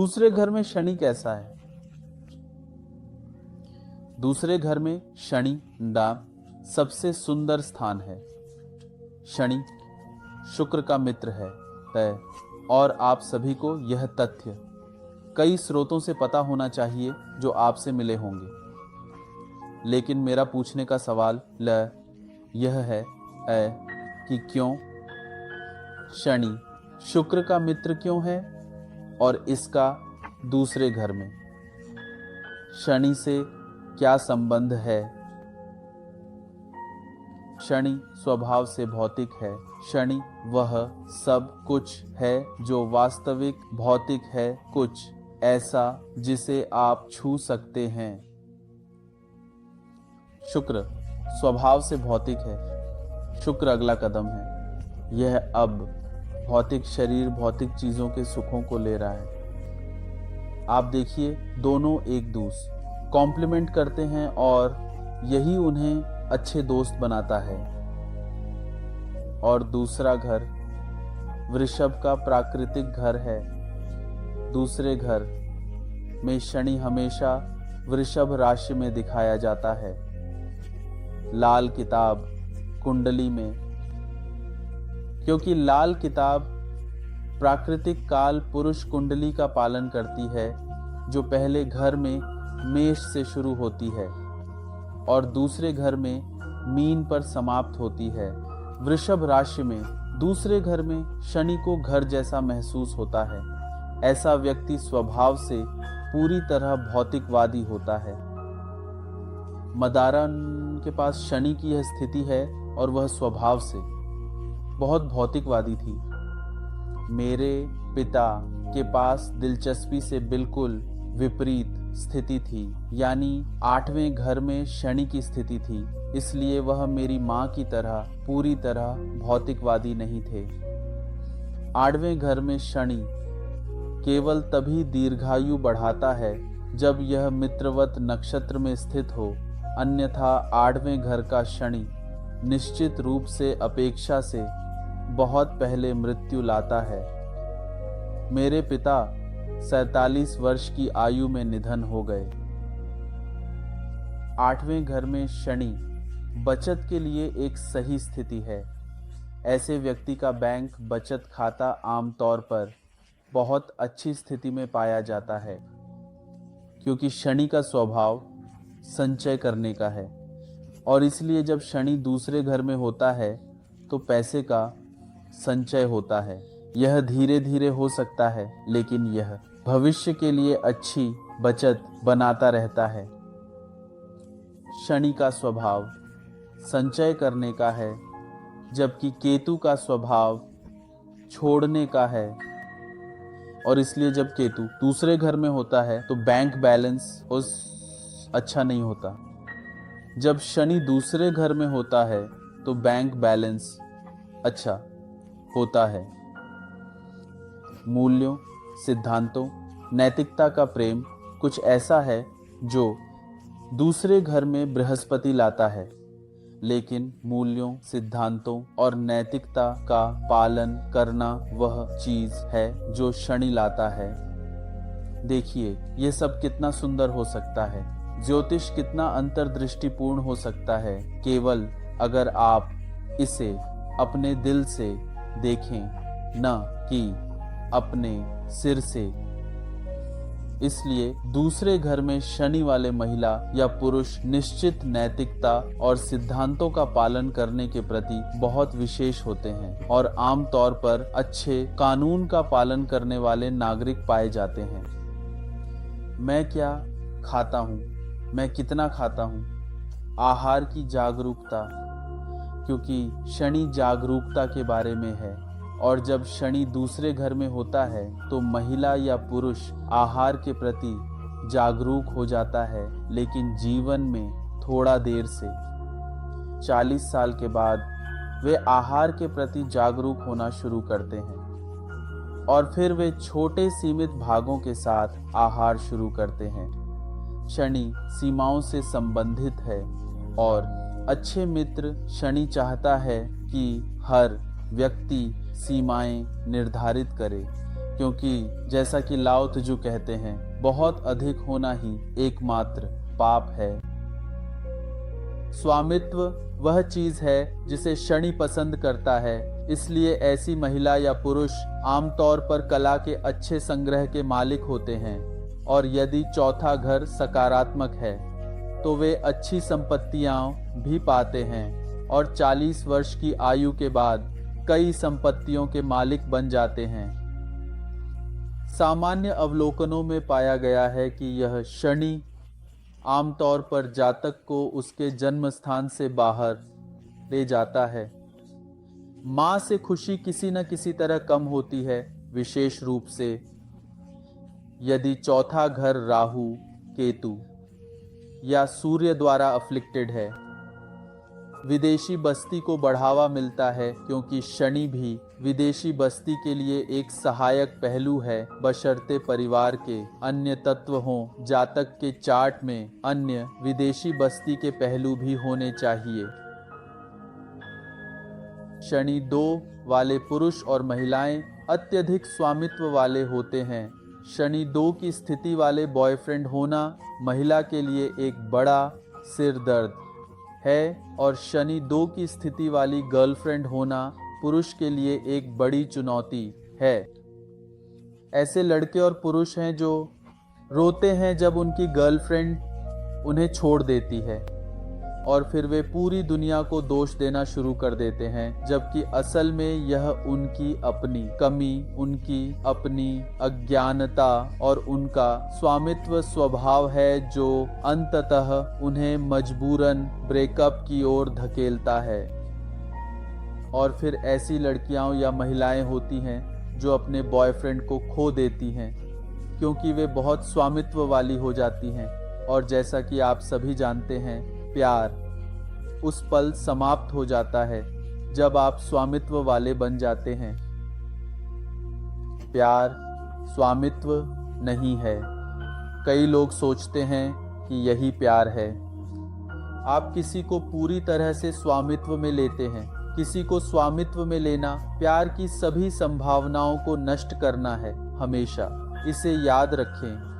दूसरे घर में शनि कैसा है? दूसरे घर में शनि नाम सबसे सुंदर स्थान है। शनि शुक्र का मित्र है तय, और आप सभी को यह तथ्य कई स्रोतों से पता होना चाहिए जो आपसे मिले होंगे। लेकिन मेरा पूछने का सवाल यह है कि क्यों शनि शुक्र का मित्र क्यों है और इसका दूसरे घर में शनि से क्या संबंध है? शनि स्वभाव से भौतिक है। शनि वह सब कुछ है जो वास्तविक भौतिक है, कुछ ऐसा जिसे आप छू सकते हैं। शुक्र स्वभाव से भौतिक है। शुक्र अगला कदम है। यह अब भौतिक शरीर, भौतिक चीजों के सुखों को ले रहा है। आप देखिए, दोनों एक दूसरे कॉम्प्लीमेंट करते हैं और यही उन्हें अच्छे दोस्त बनाता है। और दूसरा घर वृषभ का प्राकृतिक घर है। दूसरे घर में शनि हमेशा वृषभ राशि में दिखाया जाता है। लाल किताब कुंडली में, क्योंकि लाल किताब प्राकृतिक काल पुरुष कुंडली का पालन करती है, जो पहले घर में मेष से शुरू होती है और दूसरे घर में मीन पर समाप्त होती है। वृषभ राशि में दूसरे घर में शनि को घर जैसा महसूस होता है। ऐसा व्यक्ति स्वभाव से पूरी तरह भौतिकवादी होता है। मदारा के पास शनि की यह स्थिति है और वह स्वभाव से बहुत भौतिकवादी थी। मेरे पिता के पास दिलचस्पी से बिल्कुल विपरीत स्थिति थी, यानी 8वें घर में शनि की स्थिति थी। इसलिए वह मेरी माँ की तरह पूरी तरह भौतिकवादी नहीं थे। 8वें घर में शनि केवल तभी दीर्घायु बढ़ाता है जब यह मित्रवत नक्षत्र में स्थित हो, अन्यथा 8वें घर का शनि निश्चित रूप से अपेक्षा से बहुत पहले मृत्यु लाता है। मेरे पिता 47 वर्ष की आयु में निधन हो गए। 8वें घर में शनि बचत के लिए एक सही स्थिति है। ऐसे व्यक्ति का बैंक बचत खाता आमतौर पर बहुत अच्छी स्थिति में पाया जाता है, क्योंकि शनि का स्वभाव संचय करने का है। और इसलिए जब शनि दूसरे घर में होता है तो पैसे का संचय होता है। यह धीरे धीरे हो सकता है, लेकिन यह भविष्य के लिए अच्छी बचत बनाता रहता है। शनि का स्वभाव संचय करने का है, जबकि केतु का स्वभाव छोड़ने का है। और इसलिए जब केतु दूसरे घर में होता है तो बैंक बैलेंस अच्छा नहीं होता। जब शनि दूसरे घर में होता है तो बैंक बैलेंस अच्छा होता है। मूल्यों, सिद्धांतों, नैतिकता का प्रेम कुछ ऐसा है जो दूसरे घर में बृहस्पति लाता है, लेकिन मूल्यों, सिद्धांतों और नैतिकता का पालन करना वह चीज है जो शनि लाता है। देखिए, यह सब कितना सुंदर हो सकता है। ज्योतिष कितना अंतर्दृष्टिपूर्ण हो सकता है, केवल अगर आप इसे अपने दिल से देखें, न कि अपने सिर से। इसलिए दूसरे घर में शनि वाले महिला या पुरुष निश्चित नैतिकता और सिद्धांतों का पालन करने के प्रति बहुत विशेष होते हैं और आमतौर पर अच्छे कानून का पालन करने वाले नागरिक पाए जाते हैं। मैं क्या खाता हूँ, मैं कितना खाता हूँ, आहार की जागरूकता, क्योंकि शनि जागरूकता के बारे में है। और जब शनि दूसरे घर में होता है तो महिला या पुरुष आहार के प्रति जागरूक हो जाता है, लेकिन जीवन में थोड़ा देर से 40 साल के बाद वे आहार के प्रति जागरूक होना शुरू करते हैं और फिर वे छोटे सीमित भागों के साथ आहार शुरू करते हैं। शनि सीमाओं से संबंधित है और अच्छे मित्र शनि चाहता है कि हर व्यक्ति सीमाएं निर्धारित करे। क्योंकि जैसा कि लाओ त्जू कहते हैं, बहुत अधिक होना ही एकमात्र पाप है। स्वामित्व वह चीज है जिसे शनि पसंद करता है, इसलिए ऐसी महिला या पुरुष आमतौर पर कला के अच्छे संग्रह के मालिक होते हैं, और यदि चौथा घर सकारात्मक है तो वे अच्छी संपत्तियां भी पाते हैं और 40 वर्ष की आयु के बाद कई संपत्तियों के मालिक बन जाते हैं। सामान्य अवलोकनों में पाया गया है कि यह शनि आमतौर पर जातक को उसके जन्म स्थान से बाहर ले जाता है। माँ से खुशी किसी न किसी तरह कम होती है, विशेष रूप से यदि चौथा घर राहु, केतु या सूर्य द्वारा अफ्लिक्टेड है। विदेशी बस्ती को बढ़ावा मिलता है, क्योंकि शनि भी विदेशी बस्ती के लिए एक सहायक पहलू है, बशर्ते परिवार के अन्य तत्व हों। जातक के चार्ट में अन्य विदेशी बस्ती के पहलू भी होने चाहिए। शनि 2 वाले पुरुष और महिलाएं अत्यधिक स्वामित्व वाले होते हैं। शनि 2 की स्थिति वाले बॉयफ्रेंड होना महिला के लिए एक बड़ा सिर दर्द है, और शनि 2 की स्थिति वाली गर्लफ्रेंड होना पुरुष के लिए एक बड़ी चुनौती है। ऐसे लड़के और पुरुष हैं जो रोते हैं जब उनकी गर्लफ्रेंड उन्हें छोड़ देती है, और फिर वे पूरी दुनिया को दोष देना शुरू कर देते हैं, जबकि असल में यह उनकी अपनी कमी, उनकी अपनी अज्ञानता और उनका स्वामित्व स्वभाव है जो अंततः उन्हें मजबूरन ब्रेकअप की ओर धकेलता है। और फिर ऐसी लड़कियां या महिलाएं होती हैं जो अपने बॉयफ्रेंड को खो देती हैं, क्योंकि वे बहुत स्वामित्व वाली हो जाती हैं। और जैसा कि आप सभी जानते हैं, प्यार उस पल समाप्त हो जाता है जब आप स्वामित्व वाले बन जाते हैं। प्यार स्वामित्व नहीं है। कई लोग सोचते हैं कि यही प्यार है। आप किसी को पूरी तरह से स्वामित्व में लेते हैं। किसी को स्वामित्व में लेना प्यार की सभी संभावनाओं को नष्ट करना है। हमेशा इसे याद रखें।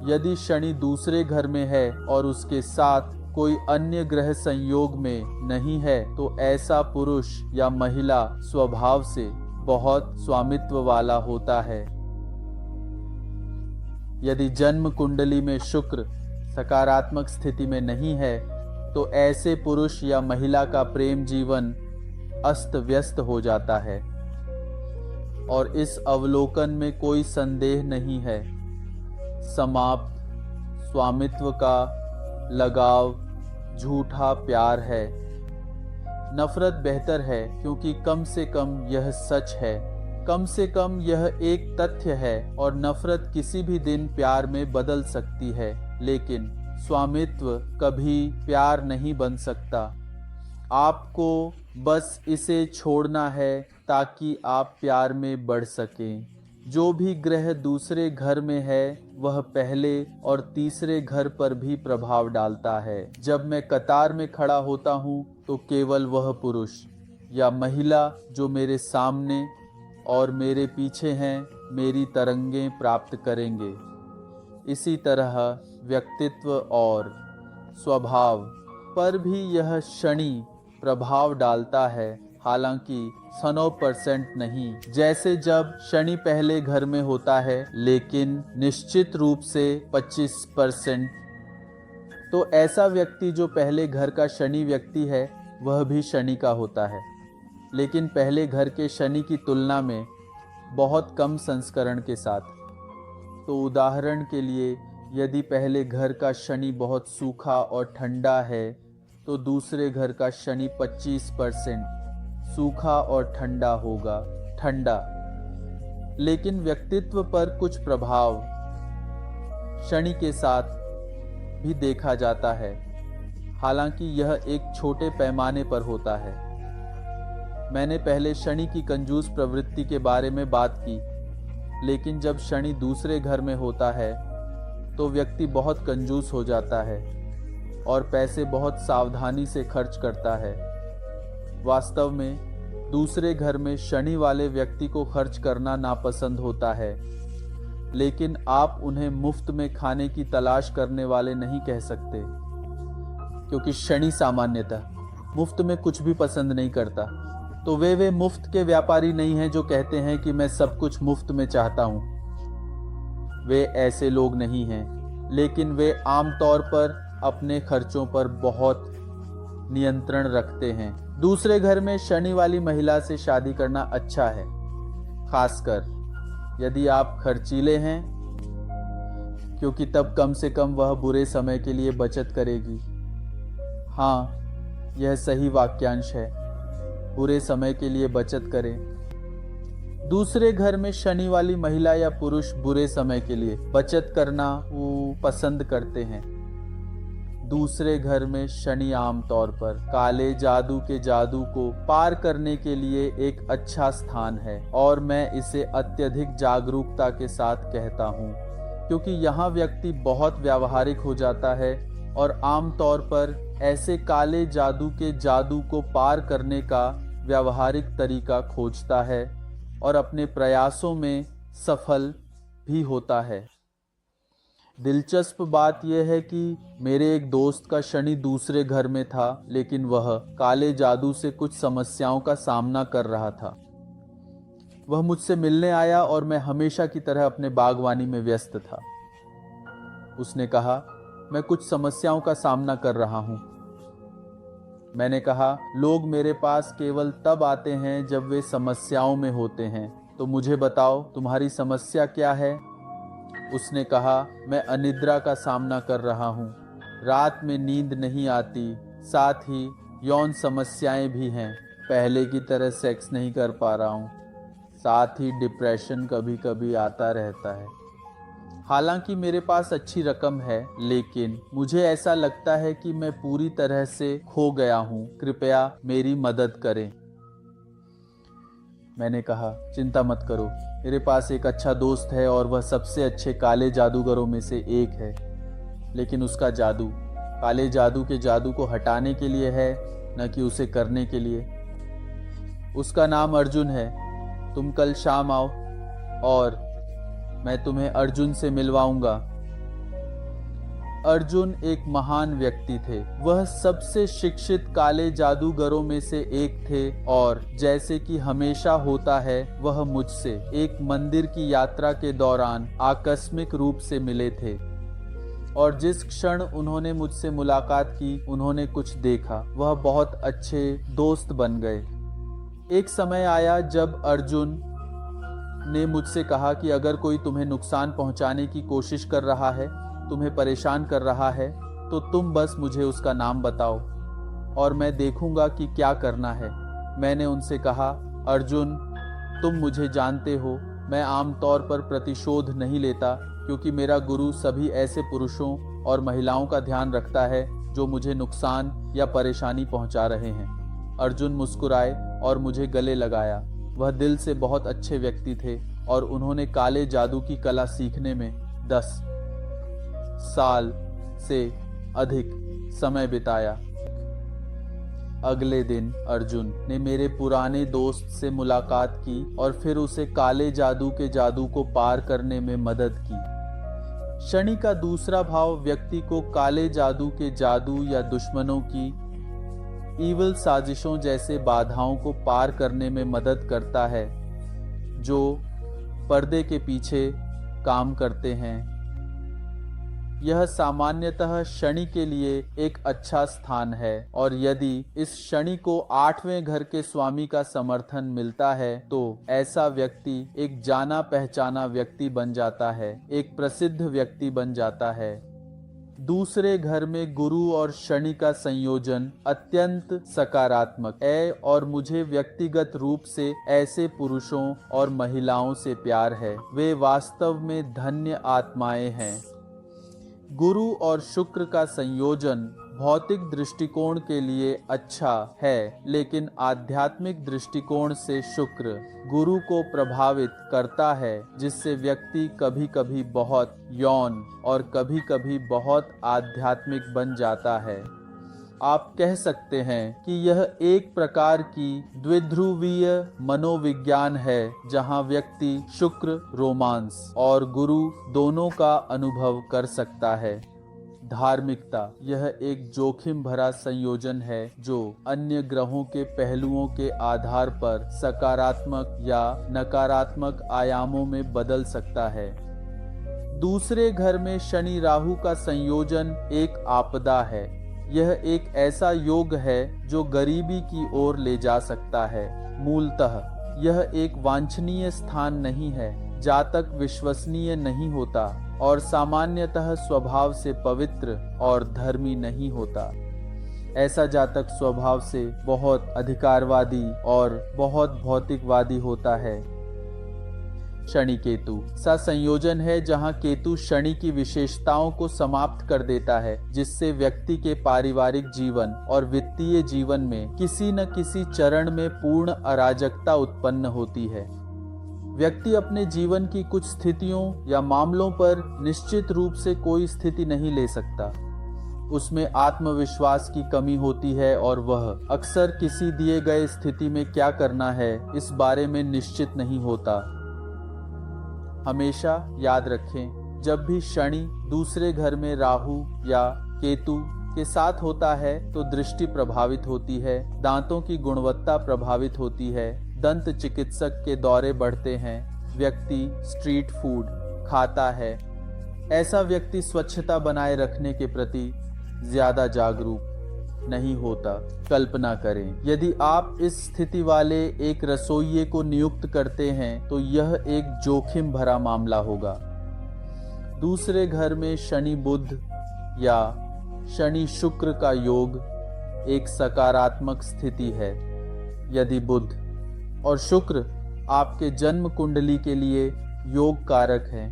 यदि शनि दूसरे घर में है और उसके साथ कोई अन्य ग्रह संयोग में नहीं है, तो ऐसा पुरुष या महिला स्वभाव से बहुत स्वामित्व वाला होता है। यदि जन्म कुंडली में शुक्र सकारात्मक स्थिति में नहीं है, तो ऐसे पुरुष या महिला का प्रेम जीवन अस्त व्यस्त हो जाता है। और इस अवलोकन में कोई संदेह नहीं है। समाप्त स्वामित्व का लगाव झूठा प्यार है। नफरत बेहतर है, क्योंकि कम से कम यह सच है, कम से कम यह एक तथ्य है, और नफरत किसी भी दिन प्यार में बदल सकती है, लेकिन स्वामित्व कभी प्यार नहीं बन सकता। आपको बस इसे छोड़ना है ताकि आप प्यार में बढ़ सकें। जो भी ग्रह दूसरे घर में है वह पहले और तीसरे घर पर भी प्रभाव डालता है। जब मैं कतार में खड़ा होता हूँ तो केवल वह पुरुष या महिला जो मेरे सामने और मेरे पीछे हैं मेरी तरंगें प्राप्त करेंगे। इसी तरह व्यक्तित्व और स्वभाव पर भी यह शनि प्रभाव डालता है, हालांकि 100% नहीं। जैसे जब शनि पहले घर में होता है, लेकिन निश्चित रूप से 25%। तो ऐसा व्यक्ति जो पहले घर का शनि व्यक्ति है वह भी शनि का होता है, लेकिन पहले घर के शनि की तुलना में बहुत कम संस्करण के साथ। तो उदाहरण के लिए, यदि पहले घर का शनि बहुत सूखा और ठंडा है, तो दूसरे घर का शनि 25% सूखा और ठंडा होगा। ठंडा, लेकिन व्यक्तित्व पर कुछ प्रभाव शनि के साथ भी देखा जाता है, हालांकि यह एक छोटे पैमाने पर होता है। मैंने पहले शनि की कंजूस प्रवृत्ति के बारे में बात की, लेकिन जब शनि दूसरे घर में होता है तो व्यक्ति बहुत कंजूस हो जाता है और पैसे बहुत सावधानी से खर्च करता है। वास्तव में दूसरे घर में शनि वाले व्यक्ति को खर्च करना नापसंद होता है, लेकिन आप उन्हें मुफ्त में खाने की तलाश करने वाले नहीं कह सकते, क्योंकि शनि सामान्यतः मुफ्त में कुछ भी पसंद नहीं करता। तो वे मुफ्त के व्यापारी नहीं हैं जो कहते हैं कि मैं सब कुछ मुफ्त में चाहता हूं। वे ऐसे लोग नहीं हैं, लेकिन वे आमतौर पर अपने खर्चों पर बहुत नियंत्रण रखते हैं। दूसरे घर में शनि वाली महिला से शादी करना अच्छा है, खासकर यदि आप खर्चीले हैं, क्योंकि तब कम से कम वह बुरे समय के लिए बचत करेगी। हाँ, यह सही वाक्यांश है, बुरे समय के लिए बचत करें। दूसरे घर में शनि वाली महिला या पुरुष बुरे समय के लिए बचत करना वो पसंद करते हैं। दूसरे घर में शनि आमतौर पर काले जादू के जादू को पार करने के लिए एक अच्छा स्थान है, और मैं इसे अत्यधिक जागरूकता के साथ कहता हूँ, क्योंकि यहाँ व्यक्ति बहुत व्यावहारिक हो जाता है और आमतौर पर ऐसे काले जादू के जादू को पार करने का व्यावहारिक तरीका खोजता है और अपने प्रयासों में सफल भी होता है। दिलचस्प बात यह है कि मेरे एक दोस्त का शनि दूसरे घर में था, लेकिन वह काले जादू से कुछ समस्याओं का सामना कर रहा था। वह मुझसे मिलने आया और मैं हमेशा की तरह अपने बागवानी में व्यस्त था। उसने कहा, मैं कुछ समस्याओं का सामना कर रहा हूं। मैंने कहा, लोग मेरे पास केवल तब आते हैं जब वे समस्याओं में होते हैं, तो मुझे बताओ तुम्हारी समस्या क्या है? उसने कहा, मैं अनिद्रा का सामना कर रहा हूँ, रात में नींद नहीं आती, साथ ही यौन समस्याएं भी हैं, पहले की तरह सेक्स नहीं कर पा रहा हूँ, साथ ही डिप्रेशन कभी कभी आता रहता है। हालांकि मेरे पास अच्छी रकम है, लेकिन मुझे ऐसा लगता है कि मैं पूरी तरह से खो गया हूँ, कृपया मेरी मदद करें। मैंने कहा, चिंता मत करो, मेरे पास एक अच्छा दोस्त है और वह सबसे अच्छे काले जादूगरों में से एक है, लेकिन उसका जादू काले जादू के जादू को हटाने के लिए है, न कि उसे करने के लिए। उसका नाम अर्जुन है। तुम कल शाम आओ और मैं तुम्हें अर्जुन से मिलवाऊंगा। अर्जुन एक महान व्यक्ति थे। वह सबसे शिक्षित काले जादूगरों में से एक थे और जैसे कि हमेशा होता है, वह मुझसे एक मंदिर की यात्रा के दौरान आकस्मिक रूप से मिले थे, और जिस क्षण उन्होंने मुझसे मुलाकात की, उन्होंने कुछ देखा। वह बहुत अच्छे दोस्त बन गए। एक समय आया जब अर्जुन ने मुझसे कहा कि अगर कोई तुम्हें नुकसान पहुंचाने की कोशिश कर रहा है, तुम्हें परेशान कर रहा है, तो तुम बस मुझे उसका नाम बताओ और मैं देखूंगा कि क्या करना है। मैंने उनसे कहा, अर्जुन, तुम मुझे जानते हो, मैं आमतौर पर प्रतिशोध नहीं लेता, क्योंकि मेरा गुरु सभी ऐसे पुरुषों और महिलाओं का ध्यान रखता है जो मुझे नुकसान या परेशानी पहुंचा रहे हैं। अर्जुन मुस्कुराए और मुझे गले लगाया। वह दिल से बहुत अच्छे व्यक्ति थे और उन्होंने काले जादू की कला सीखने में 10 साल से अधिक समय बिताया। अगले दिन अर्जुन ने मेरे पुराने दोस्त से मुलाकात की और फिर उसे काले जादू के जादू को पार करने में मदद की। शनि का दूसरा भाव व्यक्ति को काले जादू के जादू या दुश्मनों की ईविल साजिशों जैसे बाधाओं को पार करने में मदद करता है, जो पर्दे के पीछे काम करते हैं। यह सामान्यतः शनि के लिए एक अच्छा स्थान है, और यदि इस शनि को 8वें घर के स्वामी का समर्थन मिलता है, तो ऐसा व्यक्ति एक जाना पहचाना व्यक्ति बन जाता है, एक प्रसिद्ध व्यक्ति बन जाता है। दूसरे घर में गुरु और शनि का संयोजन अत्यंत सकारात्मक है, और मुझे व्यक्तिगत रूप से ऐसे पुरुषों और महिलाओं से प्यार है। वे वास्तव में धन्य आत्माएं हैं। गुरु और शुक्र का संयोजन भौतिक दृष्टिकोण के लिए अच्छा है, लेकिन आध्यात्मिक दृष्टिकोण से शुक्र गुरु को प्रभावित करता है, जिससे व्यक्ति कभी कभी बहुत यौन और कभी कभी बहुत आध्यात्मिक बन जाता है। आप कह सकते हैं कि यह एक प्रकार की द्विध्रुवीय मनोविज्ञान है, जहां व्यक्ति शुक्र, रोमांस और गुरु दोनों का अनुभव कर सकता है। धार्मिकता यह एक जोखिम भरा संयोजन है जो अन्य ग्रहों के पहलुओं के आधार पर सकारात्मक या नकारात्मक आयामों में बदल सकता है। दूसरे घर में शनि राहु का संयोजन एक आपदा है। यह एक ऐसा योग है जो गरीबी की ओर ले जा सकता है। मूलतः यह एक वांछनीय स्थान नहीं है, जातक विश्वसनीय नहीं होता और सामान्यतः स्वभाव से पवित्र और धर्मी नहीं होता। ऐसा जातक स्वभाव से बहुत अधिकारवादी और बहुत भौतिकवादी होता है। शनि केतु सा संयोजन है जहां केतु शनि की विशेषताओं को समाप्त कर देता है, जिससे व्यक्ति के पारिवारिक जीवन और वित्तीय जीवन में किसी न किसी चरण में पूर्ण अराजकता उत्पन्न होती है। व्यक्ति अपने जीवन की कुछ स्थितियों या मामलों पर निश्चित रूप से कोई स्थिति नहीं ले सकता। उसमें आत्मविश्वास की कमी होती है और वह अक्सर किसी दिए गए स्थिति में क्या करना है इस बारे में निश्चित नहीं होता। हमेशा याद रखें, जब भी शनि दूसरे घर में राहु या केतु के साथ होता है तो दृष्टि प्रभावित होती है, दांतों की गुणवत्ता प्रभावित होती है, दंत चिकित्सक के दौरे बढ़ते हैं, व्यक्ति स्ट्रीट फूड खाता है। ऐसा व्यक्ति स्वच्छता बनाए रखने के प्रति ज्यादा जागरूक नहीं होता। कल्पना करें, यदि आप इस स्थिति वाले एक रसोइये को नियुक्त करते हैं तो यह एक जोखिम भरा मामला होगा। दूसरे घर में शनि बुध या शनि शुक्र का योग एक सकारात्मक स्थिति है। यदि बुध और शुक्र आपके जन्म कुंडली के लिए योग कारक हैं।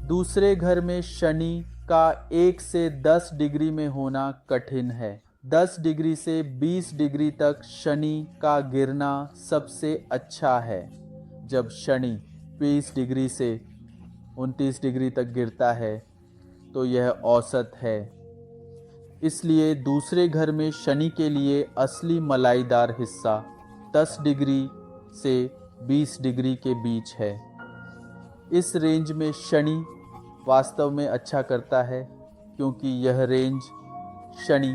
दूसरे घर में शनि का 1 से 10 डिग्री में होना कठिन है। 10 डिग्री से 20 डिग्री तक शनि का गिरना सबसे अच्छा है। जब शनि 20 डिग्री से 29 डिग्री तक गिरता है तो यह औसत है। इसलिए दूसरे घर में शनि के लिए असली मलाईदार हिस्सा 10 डिग्री से 20 डिग्री के बीच है। इस रेंज में शनि वास्तव में अच्छा करता है, क्योंकि यह रेंज शनि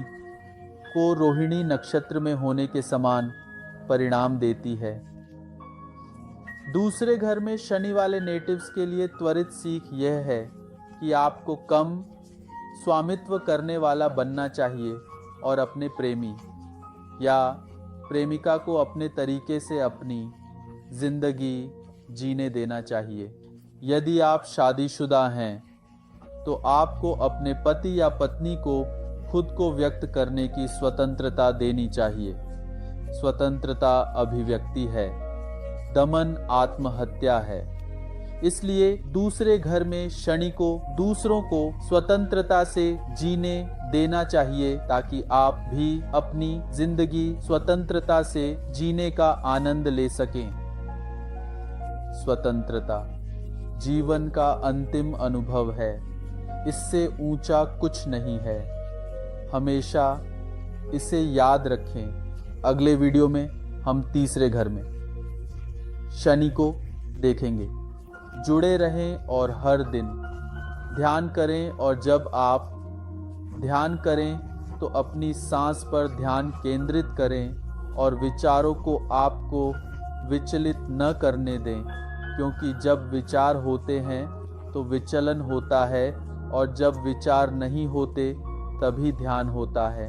को रोहिणी नक्षत्र में होने के समान परिणाम देती है। दूसरे घर में शनि वाले नेटिव्स के लिए त्वरित सीख यह है कि आपको कम स्वामित्व करने वाला बनना चाहिए और अपने प्रेमी या प्रेमिका को अपने तरीके से अपनी जिंदगी जीने देना चाहिए। यदि आप शादीशुदा हैं तो आपको अपने पति या पत्नी को खुद को व्यक्त करने की स्वतंत्रता देनी चाहिए। स्वतंत्रता अभिव्यक्ति है, दमन आत्महत्या है। इसलिए दूसरे घर में शनि को दूसरों को स्वतंत्रता से जीने देना चाहिए, ताकि आप भी अपनी जिंदगी स्वतंत्रता से जीने का आनंद ले सकें। स्वतंत्रता जीवन का अंतिम अनुभव है, इससे ऊंचा कुछ नहीं है। हमेशा इसे याद रखें। अगले वीडियो में हम तीसरे घर में शनि को देखेंगे। जुड़े रहें और हर दिन ध्यान करें, और जब आप ध्यान करें तो अपनी सांस पर ध्यान केंद्रित करें और विचारों को आपको विचलित न करने दें, क्योंकि जब विचार होते हैं तो विचलन होता है, और जब विचार नहीं होते तभी ध्यान होता है।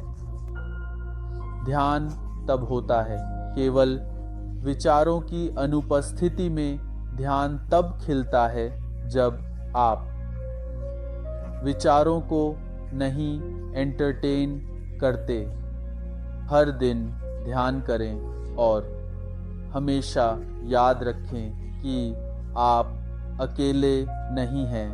ध्यान तब होता है, केवल विचारों की अनुपस्थिति में ध्यान तब खिलता है जब आप विचारों को नहीं एंटरटेन करते। हर दिन ध्यान करें और हमेशा याद रखें कि आप अकेले नहीं हैं।